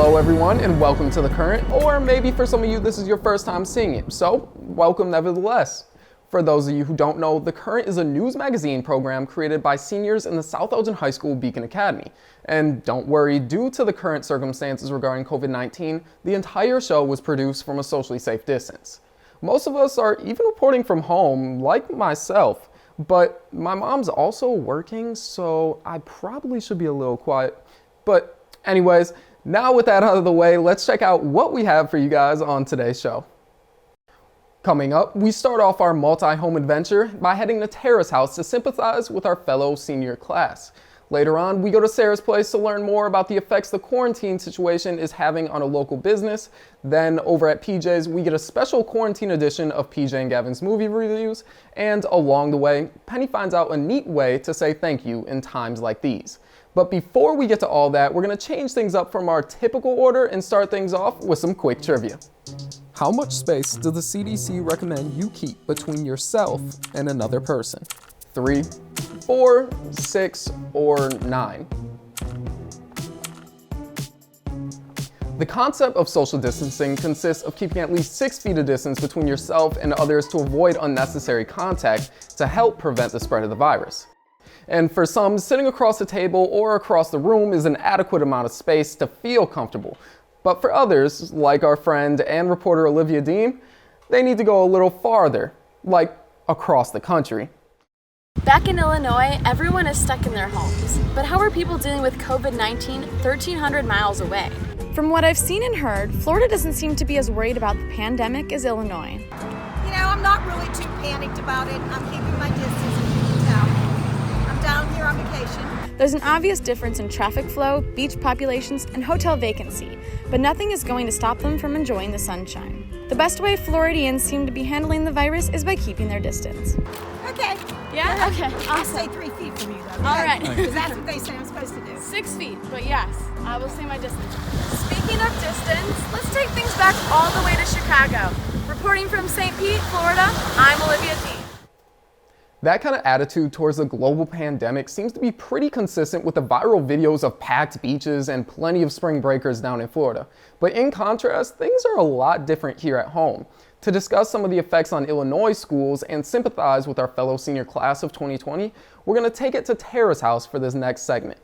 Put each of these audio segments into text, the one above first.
Hello everyone and welcome to The Current, or maybe for some of you this is your first time seeing it, so welcome nevertheless. For those of you who don't know, The Current is a news magazine program created by seniors in the South Elgin High School Beacon Academy. And don't worry, due to the current circumstances regarding COVID-19, the entire show was produced from a socially safe distance. Most of us are even reporting from home, like myself, but my mom's also working, so I probably should be a little quiet. But anyways, now with that out of the way, let's check out what we have for you guys on today's show. Coming up, we start off our multi-home adventure by heading to Tara's house to sympathize with our fellow senior class. Later on, we go to Sarah's place to learn more about the effects the quarantine situation is having on a local business. Then over at PJ's, we get a special quarantine edition of PJ and Gavin's movie reviews. And along the way, Penny finds out a neat way to say thank you in times like these. But before we get to all that, we're going to change things up from our typical order and start things off with some quick trivia. How much space does the CDC recommend you keep between yourself and another person? 3, 4, 6, or 9? The concept of social distancing consists of keeping at least 6 feet of distance between yourself and others to avoid unnecessary contact to help prevent the spread of the virus. And for some, sitting across the table or across the room is an adequate amount of space to feel comfortable. But for others, like our friend and reporter Olivia Dean, they need to go a little farther, like across the country. Back in Illinois, everyone is stuck in their homes. But how are people dealing with COVID-19 1,300 miles away? From what I've seen and heard, Florida doesn't seem to be as worried about the pandemic as Illinois. You know, I'm not really too panicked about it. I'm keeping my distance and keeping down. I'm down here on vacation. There's an obvious difference in traffic flow, beach populations, and hotel vacancy, but nothing is going to stop them from enjoying the sunshine. The best way Floridians seem to be handling the virus is by keeping their distance. Okay. Yeah? Okay, I'll awesome. stay 3 feet from you, though. All right. Because that's what they say I'm supposed to do. 6 feet, but yes, I will stay my distance. Speaking of distance, let's take things back all the way to Chicago. Reporting from St. Pete, Florida, I'm Olivia Dean. That kind of attitude towards the global pandemic seems to be pretty consistent with the viral videos of packed beaches and plenty of spring breakers down in Florida. But in contrast, things are a lot different here at home. To discuss some of the effects on Illinois schools and sympathize with our fellow senior class of 2020, we're going to take it to Tara's house for this next segment.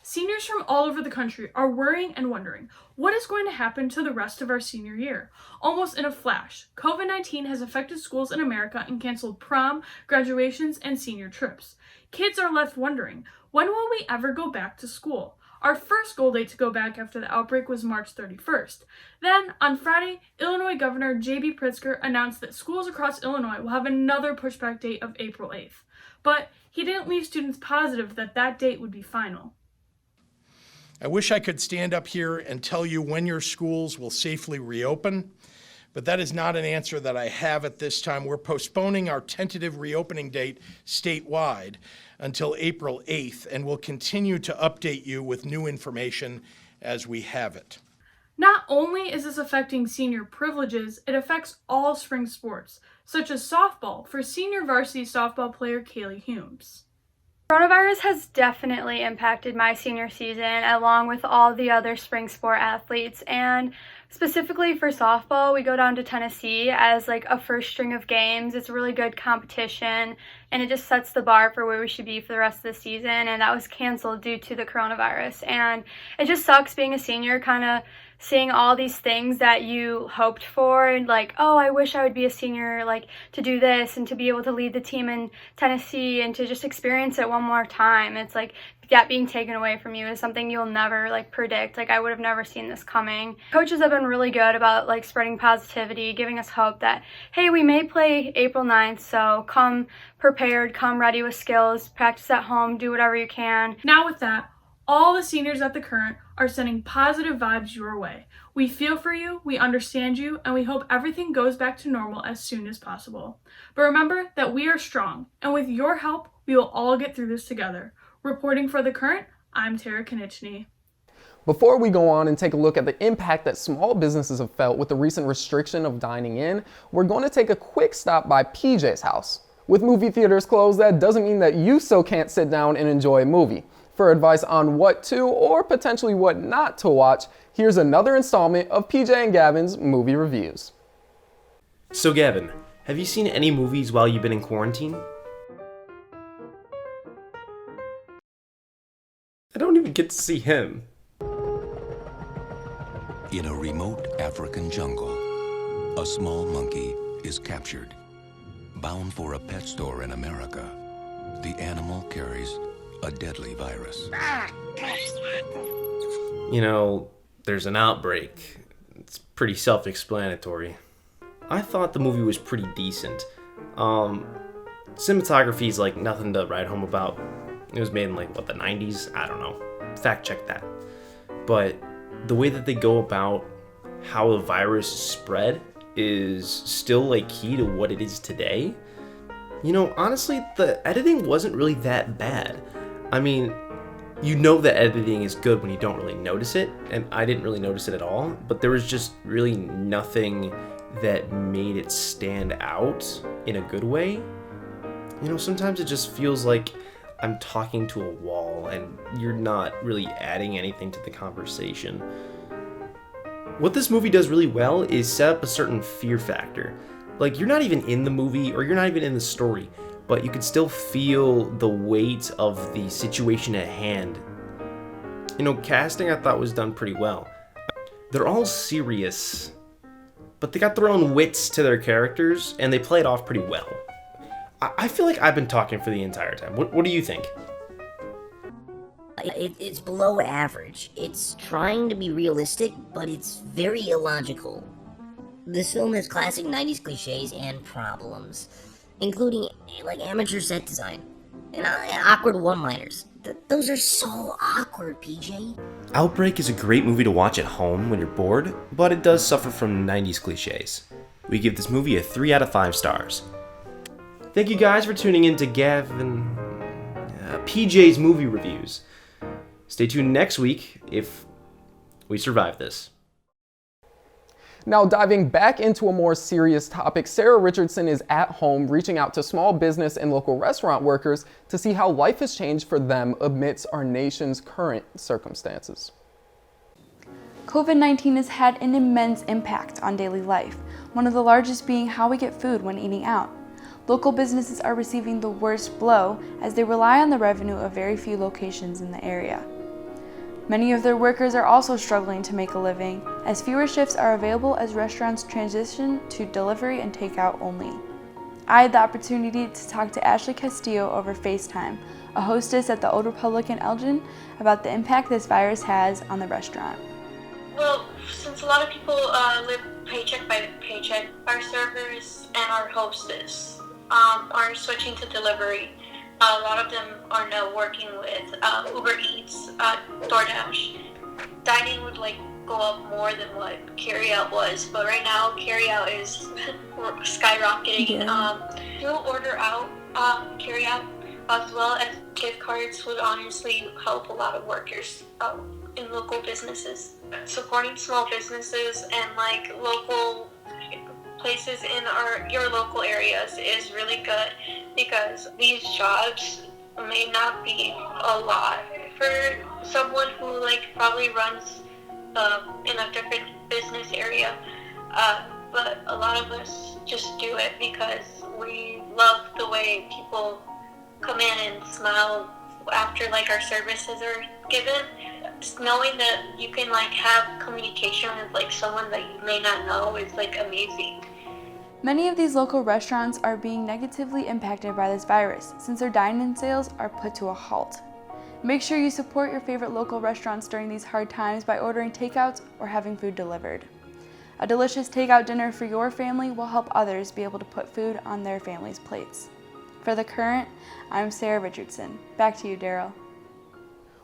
Seniors from all over the country are worrying and wondering what is going to happen to the rest of our senior year. Almost in a flash, COVID-19 has affected schools in America and canceled prom, graduations, and senior trips. Kids are left wondering, when will we ever go back to school? Our first goal date to go back after the outbreak was March 31st. Then, on Friday, Illinois Governor J.B. Pritzker announced that schools across Illinois will have another pushback date of April 8th. But he didn't leave students positive that that date would be final. I wish I could stand up here and tell you when your schools will safely reopen, but that is not an answer that I have at this time. We're postponing our tentative reopening date statewide until April 8th, and we'll continue to update you with new information as we have it. Not only is this affecting senior privileges, it affects all spring sports, such as softball for senior varsity softball player Kaylee Humes. Coronavirus has definitely impacted my senior season along with all the other spring sport athletes, and specifically for softball, we go down to Tennessee as like a first string of games. It's a really good competition and it just sets the bar for where we should be for the rest of the season, and that was canceled due to the coronavirus. And it just sucks being a senior, kind of seeing all these things that you hoped for and like, oh, I wish I would be a senior, like to do this and to be able to lead the team in Tennessee and to just experience it one more time. It's like that being taken away from you is something you'll never like predict. Like I would have never seen this coming. Coaches have been really good about like spreading positivity, giving us hope that, hey, we may play April 9th, so come prepared, come ready with skills, practice at home, do whatever you can. Now with that, all the seniors at The Current are sending positive vibes your way. We feel for you, we understand you, and we hope everything goes back to normal as soon as possible. But remember that we are strong, and with your help, we will all get through this together. Reporting for The Current, I'm Tara Konieczny. Before we go on and take a look at the impact that small businesses have felt with the recent restriction of dining in, we're going to take a quick stop by PJ's house. With movie theaters closed, that doesn't mean that you still can't sit down and enjoy a movie. For advice on what to or potentially what not to watch, here's another installment of PJ and Gavin's Movie Reviews. So Gavin, have you seen any movies while you've been in quarantine? I don't even get to see him. In a remote African jungle, a small monkey is captured. Bound for a pet store in America, the animal carries a deadly virus. You know, there's an outbreak. It's pretty self-explanatory. I thought the movie was pretty decent. Cinematography is like nothing to write home about. It was made in like, the 90s? I don't know. Fact check that. But the way that they go about how the virus is spread is still like key to what it is today. You know, honestly, the editing wasn't really that bad. I mean, you know that editing is good when you don't really notice it, and I didn't really notice it at all, but there was just really nothing that made it stand out in a good way. You know, sometimes it just feels like I'm talking to a wall and you're not really adding anything to the conversation. What this movie does really well is set up a certain fear factor. Like, you're not even in the movie or you're not even in the story, but you can still feel the weight of the situation at hand. You know, casting I thought was done pretty well. They're all serious, but they got their own wits to their characters, and they play it off pretty well. I feel like I've been talking for the entire time. What do you think? It's below average. It's trying to be realistic, but it's very illogical. This film has classic 90s cliches and problems, including like amateur set design and awkward one-liners. Those are so awkward, PJ. Outbreak is a great movie to watch at home when you're bored, but it does suffer from 90s cliches. We give this movie a 3 out of 5 stars. Thank you guys for tuning in to PJ's Movie Reviews. Stay tuned next week if we survive this. Now, diving back into a more serious topic, Sarah Richardson is at home reaching out to small business and local restaurant workers to see how life has changed for them amidst our nation's current circumstances. COVID-19 has had an immense impact on daily life, one of the largest being how we get food when eating out. Local businesses are receiving the worst blow as they rely on the revenue of very few locations in the area. Many of their workers are also struggling to make a living, as fewer shifts are available as restaurants transition to delivery and takeout only. I had the opportunity to talk to Ashley Castillo over FaceTime, a hostess at the Old Republic in Elgin, about the impact this virus has on the restaurant. Well, since a lot of people live paycheck by paycheck, our servers and our hostess are switching to delivery. A lot of them are now working with Uber Eats, DoorDash. Dining would go up more than what carryout was, but right now carryout is skyrocketing. Do order out, carryout, as well as gift cards would honestly help a lot of workers in local businesses. Supporting small businesses and local places in your local areas is really good, because these jobs may not be a lot for someone who probably runs in a different business area, but a lot of us just do it because we love the way people come in and smile after our services are given. Just knowing that you can have communication with someone that you may not know is amazing. Many of these local restaurants are being negatively impacted by this virus since their dine-in sales are put to a halt. Make sure you support your favorite local restaurants during these hard times by ordering takeouts or having food delivered. A delicious takeout dinner for your family will help others be able to put food on their family's plates. For The Current, I'm Sarah Richardson. Back to you, Daryl.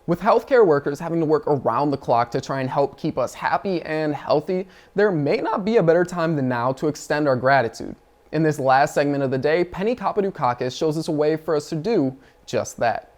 With healthcare workers having to work around the clock to try and help keep us happy and healthy, there may not be a better time than now to extend our gratitude. In this last segment of the day, Penny Kapadukakis shows us a way for us to do just that.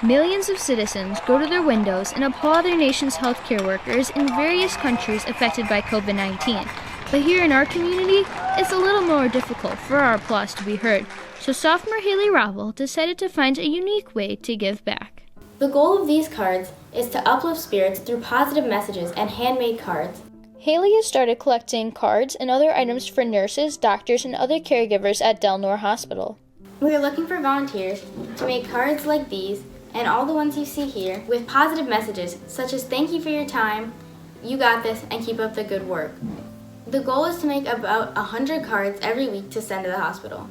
Millions of citizens go to their windows and applaud their nation's healthcare workers in various countries affected by COVID-19. But here in our community, it's a little more difficult for our applause to be heard. So sophomore Haley Ravel decided to find a unique way to give back. The goal of these cards is to uplift spirits through positive messages and handmade cards. Haley has started collecting cards and other items for nurses, doctors, and other caregivers at Del Nor Hospital. We are looking for volunteers to make cards like these and all the ones you see here with positive messages such as thank you for your time, you got this, and keep up the good work. The goal is to make about 100 cards every week to send to the hospital.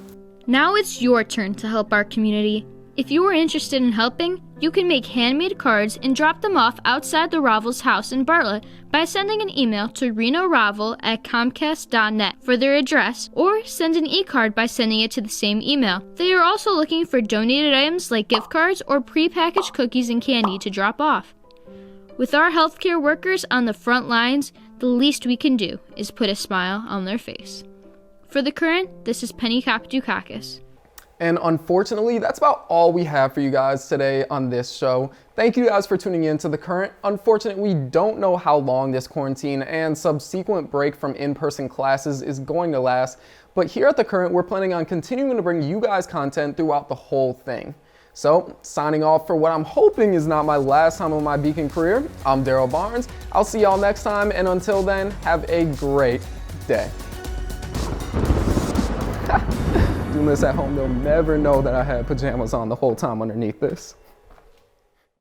Now it's your turn to help our community. If you are interested in helping, you can make handmade cards and drop them off outside the Ravels house in Bartlett by sending an email to renoravel@comcast.net for their address, or send an e-card by sending it to the same email. They are also looking for donated items like gift cards or pre-packaged cookies and candy to drop off. With our healthcare workers on the front lines, the least we can do is put a smile on their face. For The Current, this is Penny Kopdukakis. And unfortunately, that's about all we have for you guys today on this show. Thank you guys for tuning in to The Current. Unfortunately, we don't know how long this quarantine and subsequent break from in-person classes is going to last, but here at The Current, we're planning on continuing to bring you guys content throughout the whole thing. So, signing off for what I'm hoping is not my last time on my Beacon career, I'm Daryl Barnes. I'll see y'all next time, and until then, have a great day. Doing this at home, they'll never know that I had pajamas on the whole time underneath this.